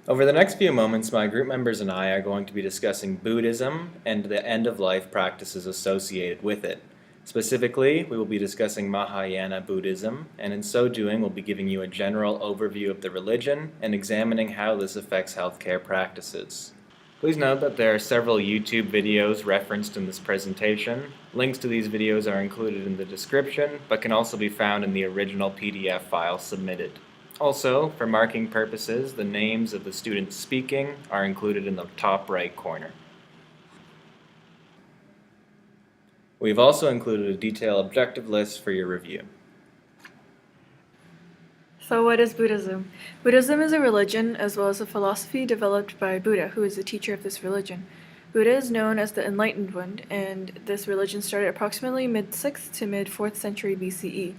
Over the next few moments, my group members and I are going to be discussing Buddhism and the end-of-life practices associated with it. Specifically, we will be discussing Mahayana Buddhism, and in so doing, we'll be giving you a general overview of the religion and examining how this affects healthcare practices. Please note that there are several YouTube videos referenced in this presentation. Links to these videos are included in the description, but can also be found in the original PDF file submitted. Also, for marking purposes, the names of the students speaking are included in the top right corner. We've also included a detailed objective list for your review. So what is Buddhism? Buddhism is a religion as well as a philosophy developed by Buddha, who is the teacher of this religion. Buddha is known as the Enlightened One, and this religion started approximately mid-6th to mid-4th century BCE.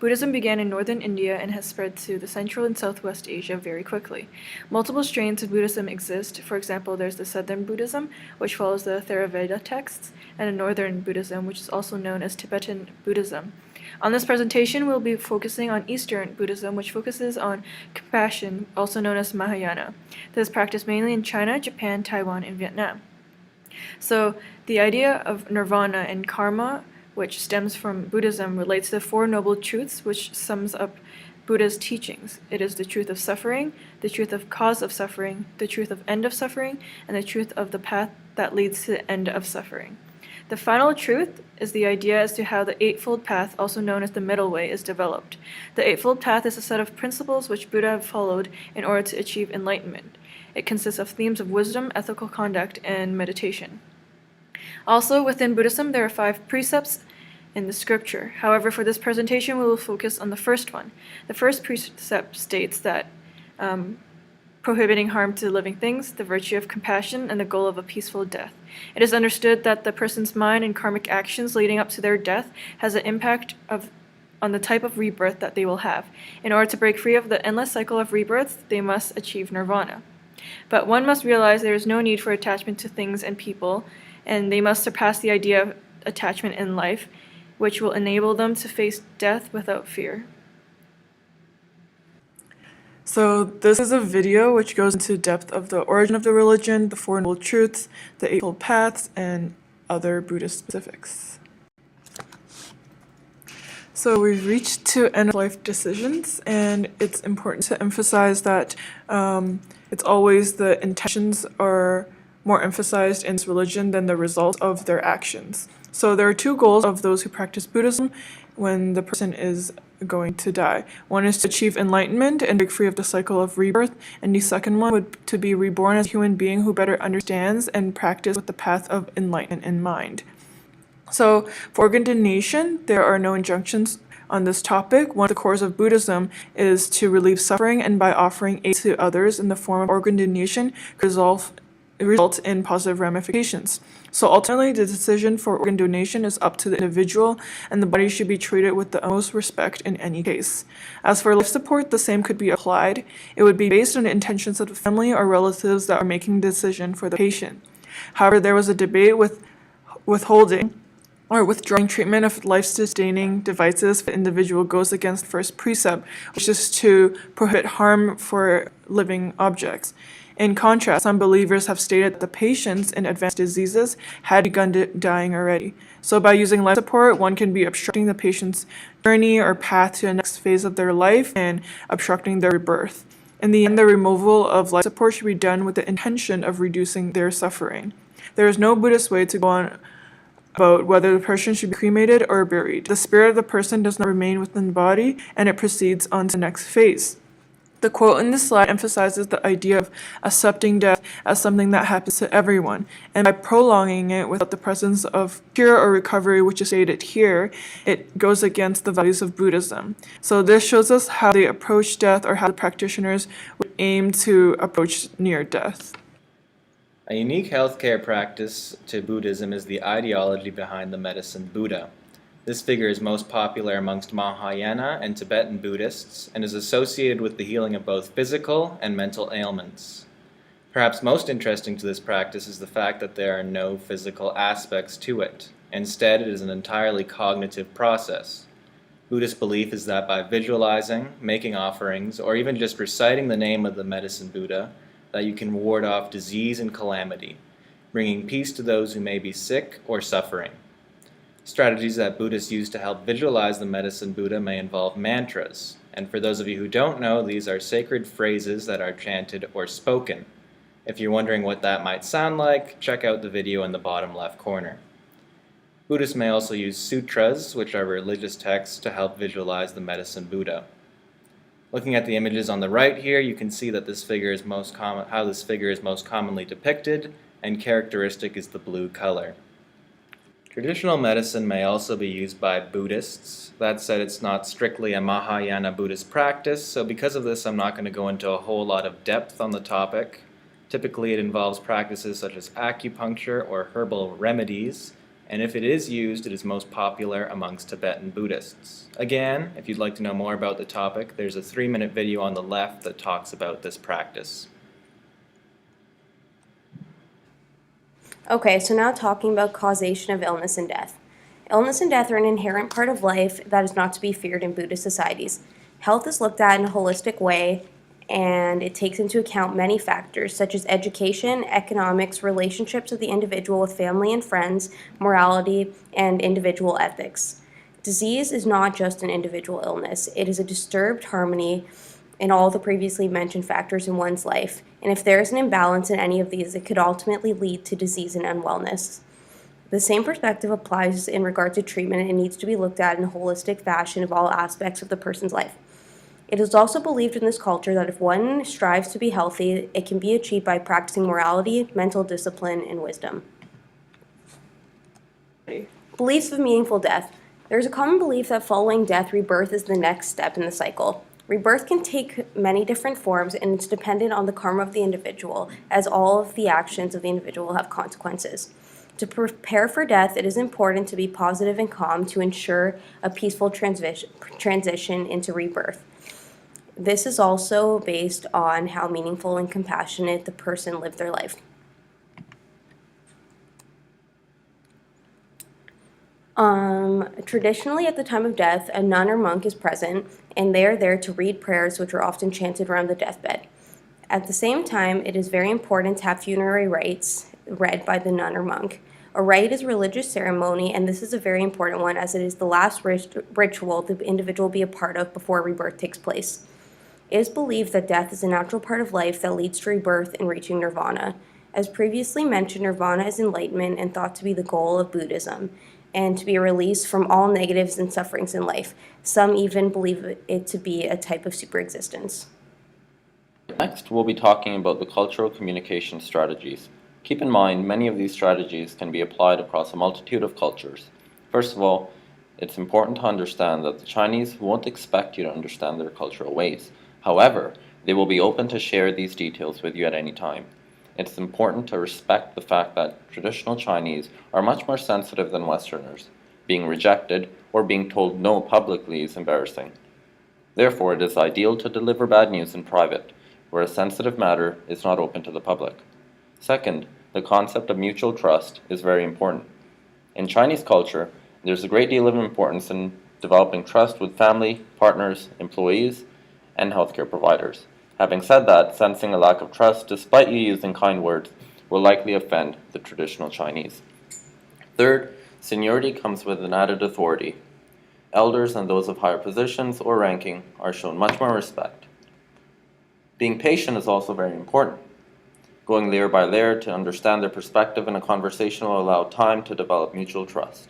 Buddhism began in northern India and has spread to the Central and Southwest Asia very quickly. Multiple strains of Buddhism exist. For example, there's the Southern Buddhism, which follows the Theravada texts, and the Northern Buddhism, which is also known as Tibetan Buddhism. On this presentation, we'll be focusing on Eastern Buddhism, which focuses on compassion, also known as Mahayana. This is practiced mainly in China, Japan, Taiwan, and Vietnam. So, the idea of nirvana and karma, which stems from Buddhism, relates to the Four Noble Truths, which sums up Buddha's teachings. It is the truth of suffering, the truth of cause of suffering, the truth of end of suffering, and the truth of the path that leads to the end of suffering. The final truth is the idea as to how the Eightfold Path, also known as the Middle Way, is developed. The Eightfold Path is a set of principles which Buddha followed in order to achieve enlightenment. It consists of themes of wisdom, ethical conduct, and meditation. Also, within Buddhism, there are 5 precepts in the scripture. However, for this presentation, we will focus on the first one. The first precept states that prohibiting harm to living things, the virtue of compassion, and the goal of a peaceful death. It is understood that the person's mind and karmic actions leading up to their death has an impact on the type of rebirth that they will have. In order to break free of the endless cycle of rebirths, they must achieve nirvana. But one must realize there is no need for attachment to things and people, and they must surpass the idea of attachment in life, which will enable them to face death without fear. So this is a video which goes into depth of the origin of the religion, the Four Noble Truths, the Eightfold Paths, and other Buddhist specifics. So we've reached to end-of-life decisions, and it's important to emphasize that it's always the intentions are more emphasized in this religion than the results of their actions. So there are 2 goals of those who practice Buddhism when the person is going to die. One is to achieve enlightenment and break free of the cycle of rebirth, and the second one would to be reborn as a human being who better understands and practices with the path of enlightenment in mind. So for organ donation, there are no injunctions on this topic. One of the cores of Buddhism is to relieve suffering, and by offering aid to others in the form of organ donation result in positive ramifications. So ultimately, the decision for organ donation is up to the individual, and the body should be treated with the utmost respect in any case. As for life support, the same could be applied. It would be based on the intentions of the family or relatives that are making the decision for the patient. However, there was a debate with withholding or withdrawing treatment of life-sustaining devices if the individual goes against the first precept, which is to prohibit harm for living objects. In contrast, some believers have stated that the patients in advanced diseases had begun dying already. So by using life support, one can be obstructing the patient's journey or path to the next phase of their life and obstructing their rebirth. In the end, the removal of life support should be done with the intention of reducing their suffering. There is no Buddhist way to go on about whether the person should be cremated or buried. The spirit of the person does not remain within the body, and it proceeds on to the next phase. The quote in this slide emphasizes the idea of accepting death as something that happens to everyone, and by prolonging it without the presence of cure or recovery, which is stated here, it goes against the values of Buddhism. So this shows us how they approach death, or how the practitioners would aim to approach near death. A unique healthcare practice to Buddhism is the ideology behind the medicine Buddha. This figure is most popular amongst Mahayana and Tibetan Buddhists and is associated with the healing of both physical and mental ailments. Perhaps most interesting to this practice is the fact that there are no physical aspects to it. Instead, it is an entirely cognitive process. Buddhist belief is that by visualizing, making offerings, or even just reciting the name of the medicine Buddha, that you can ward off disease and calamity, bringing peace to those who may be sick or suffering. Strategies that Buddhists use to help visualize the medicine Buddha may involve mantras, and for those of you who don't know, these are sacred phrases that are chanted or spoken. If you're wondering what that might sound like, check out the video in the bottom left corner. Buddhists may also use sutras, which are religious texts, to help visualize the medicine Buddha. Looking at the images on the right here, you can see that how this figure is most commonly depicted, and characteristic is the blue color. Traditional medicine may also be used by Buddhists. That said, it's not strictly a Mahayana Buddhist practice, so because of this, I'm not going to go into a whole lot of depth on the topic. Typically, it involves practices such as acupuncture or herbal remedies, and if it is used, it is most popular amongst Tibetan Buddhists. Again, if you'd like to know more about the topic, there's a 3-minute video on the left that talks about this practice. Okay, so now talking about causation of illness and death. Illness and death are an inherent part of life that is not to be feared in Buddhist societies. Health is looked at in a holistic way, and it takes into account many factors such as education, economics, relationships of the individual with family and friends, morality, and individual ethics. Disease is not just an individual illness. It is a disturbed harmony in all the previously mentioned factors in one's life, and if there is an imbalance in any of these, it could ultimately lead to disease and unwellness. The same perspective applies in regard to treatment and needs to be looked at in a holistic fashion of all aspects of the person's life. It is also believed in this culture that if one strives to be healthy, it can be achieved by practicing morality, mental discipline, and wisdom. Beliefs of meaningful death. There is a common belief that following death, rebirth is the next step in the cycle. Rebirth can take many different forms, and it's dependent on the karma of the individual, as all of the actions of the individual have consequences. To prepare for death, it is important to be positive and calm to ensure a peaceful transition into rebirth. This is also based on how meaningful and compassionate the person lived their life. Traditionally, at the time of death, a nun or monk is present, and they are there to read prayers which are often chanted around the deathbed. At the same time, it is very important to have funerary rites read by the nun or monk. A rite is a religious ceremony, and this is a very important one as it is the last ritual the individual will be a part of before rebirth takes place. It is believed that death is a natural part of life that leads to rebirth and reaching nirvana. As previously mentioned, nirvana is enlightenment and thought to be the goal of Buddhism, and to be a release from all negatives and sufferings in life. Some even believe it to be a type of superexistence. Next, we'll be talking about the cultural communication strategies. Keep in mind, many of these strategies can be applied across a multitude of cultures. First of all, it's important to understand that the Chinese won't expect you to understand their cultural ways. However, they will be open to share these details with you at any time. It's important to respect the fact that traditional Chinese are much more sensitive than Westerners. Being rejected or being told no publicly is embarrassing. Therefore, it is ideal to deliver bad news in private, where a sensitive matter is not open to the public. Second, the concept of mutual trust is very important. In Chinese culture, there's a great deal of importance in developing trust with family, partners, employees, and healthcare providers. Having said that, sensing a lack of trust, despite you using kind words, will likely offend the traditional Chinese. Third, seniority comes with an added authority. Elders and those of higher positions or ranking are shown much more respect. Being patient is also very important. Going layer by layer to understand their perspective in a conversation will allow time to develop mutual trust.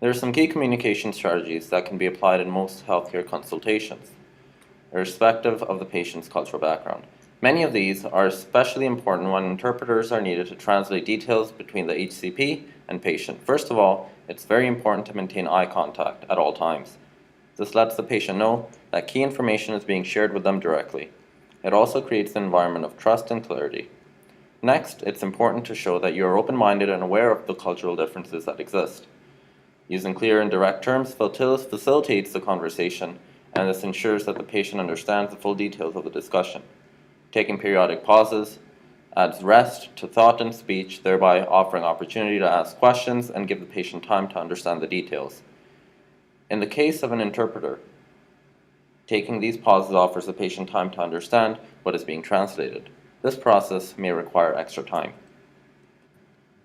There are some key communication strategies that can be applied in most healthcare consultations, irrespective of the patient's cultural background. Many of these are especially important when interpreters are needed to translate details between the HCP and patient. First of all, it's very important to maintain eye contact at all times. This lets the patient know that key information is being shared with them directly. It also creates an environment of trust and clarity. Next, it's important to show that you are open-minded and aware of the cultural differences that exist. Using clear and direct terms facilitates the conversation, and this ensures that the patient understands the full details of the discussion. Taking periodic pauses adds rest to thought and speech, thereby offering opportunity to ask questions and give the patient time to understand the details. In the case of an interpreter, Taking these pauses offers the patient time to understand what is being translated. This process may require extra time.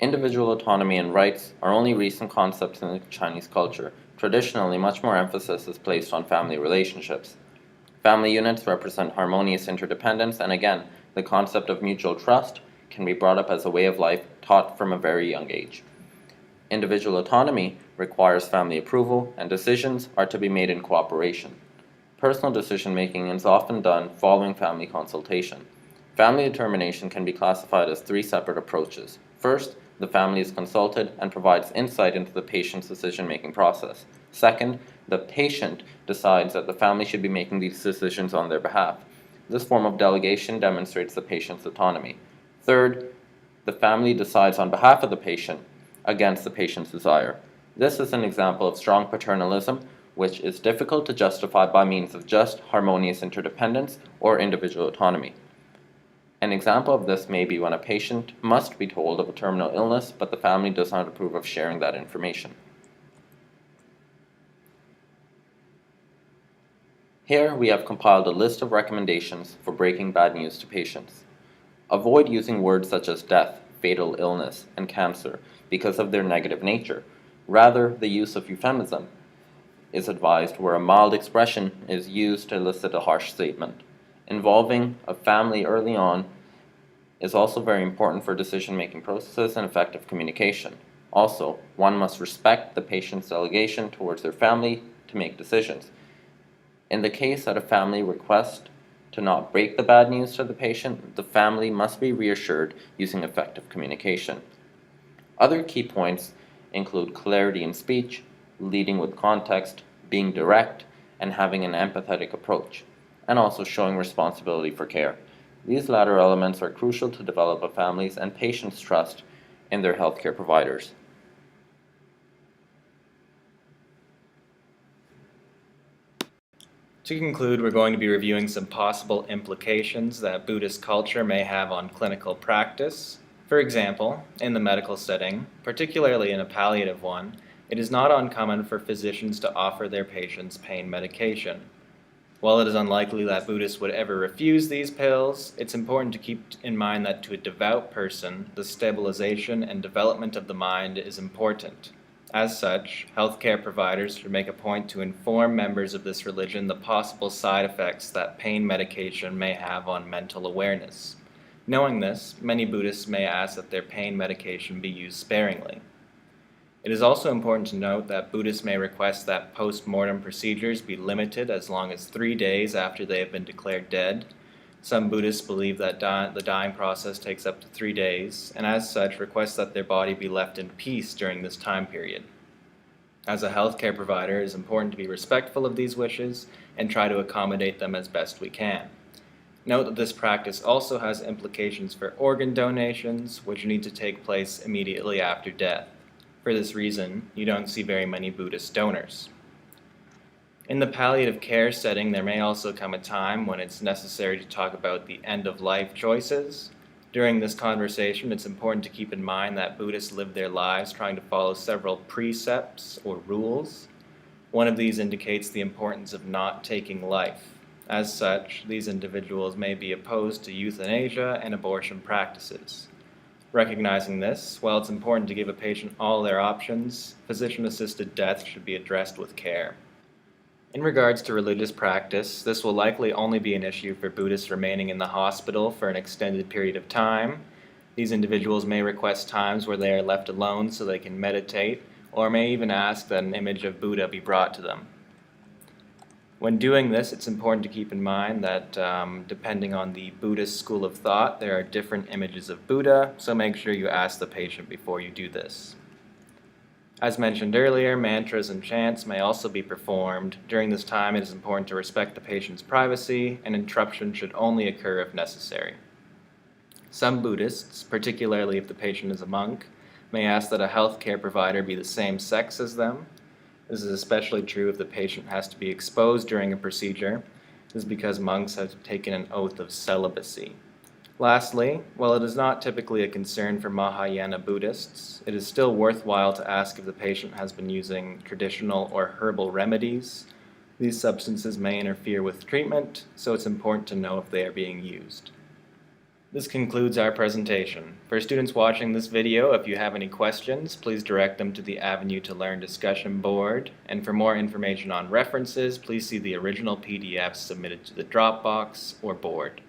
Individual autonomy and rights are only recent concepts in the Chinese culture. Traditionally, much more emphasis is placed on family relationships. Family units represent harmonious interdependence, and again, the concept of mutual trust can be brought up as a way of life taught from a very young age. Individual autonomy requires family approval, and decisions are to be made in cooperation. Personal decision-making is often done following family consultation. Family determination can be classified as three separate approaches. First, the family is consulted and provides insight into the patient's decision-making process. Second, the patient decides that the family should be making these decisions on their behalf. This form of delegation demonstrates the patient's autonomy. Third, the family decides on behalf of the patient against the patient's desire. This is an example of strong paternalism, which is difficult to justify by means of just harmonious interdependence or individual autonomy. An example of this may be when a patient must be told of a terminal illness, but the family does not approve of sharing that information. Here we have compiled a list of recommendations for breaking bad news to patients. Avoid using words such as death, fatal illness, and cancer because of their negative nature. Rather, the use of euphemism is advised where a mild expression is used to elicit a harsh statement. Involving a family early on is also very important for decision-making processes and effective communication. Also, one must respect the patient's delegation towards their family to make decisions. In the case that a family requests to not break the bad news to the patient, the family must be reassured using effective communication. Other key points include clarity in speech, leading with context, being direct, and having an empathetic approach, and also showing responsibility for care. These latter elements are crucial to develop a family's and patients' trust in their healthcare providers. To conclude, we're going to be reviewing some possible implications that Buddhist culture may have on clinical practice. For example, in the medical setting, particularly in a palliative one, it is not uncommon for physicians to offer their patients pain medication. While it is unlikely that Buddhists would ever refuse these pills, it's important to keep in mind that to a devout person, the stabilization and development of the mind is important. As such, healthcare providers should make a point to inform members of this religion the possible side effects that pain medication may have on mental awareness. Knowing this, many Buddhists may ask that their pain medication be used sparingly. It is also important to note that Buddhists may request that post-mortem procedures be limited as long as 3 days after they have been declared dead. Some Buddhists believe that the dying process takes up to 3 days, and as such request that their body be left in peace during this time period. As a healthcare provider, it is important to be respectful of these wishes and try to accommodate them as best we can. Note that this practice also has implications for organ donations, which need to take place immediately after death. For this reason, you don't see very many Buddhist donors. In the palliative care setting, there may also come a time when it's necessary to talk about the end-of-life choices. During this conversation, it's important to keep in mind that Buddhists live their lives trying to follow several precepts or rules. One of these indicates the importance of not taking life. As such, these individuals may be opposed to euthanasia and abortion practices. Recognizing this, while it's important to give a patient all their options, physician-assisted death should be addressed with care. In regards to religious practice, this will likely only be an issue for Buddhists remaining in the hospital for an extended period of time. These individuals may request times where they are left alone so they can meditate, or may even ask that an image of Buddha be brought to them. When doing this, it's important to keep in mind that depending on the Buddhist school of thought, there are different images of Buddha, so make sure you ask the patient before you do this. As mentioned earlier, mantras and chants may also be performed. During this time, it is important to respect the patient's privacy, and interruption should only occur if necessary. Some Buddhists, particularly if the patient is a monk, may ask that a healthcare provider be the same sex as them. This is especially true if the patient has to be exposed during a procedure. This is because monks have taken an oath of celibacy. Lastly, while it is not typically a concern for Mahayana Buddhists, it is still worthwhile to ask if the patient has been using traditional or herbal remedies. These substances may interfere with treatment, so it's important to know if they are being used. This concludes our presentation. For students watching this video, if you have any questions, please direct them to the Avenue to Learn discussion board. And for more information on references, please see the original PDFs submitted to the Dropbox or board.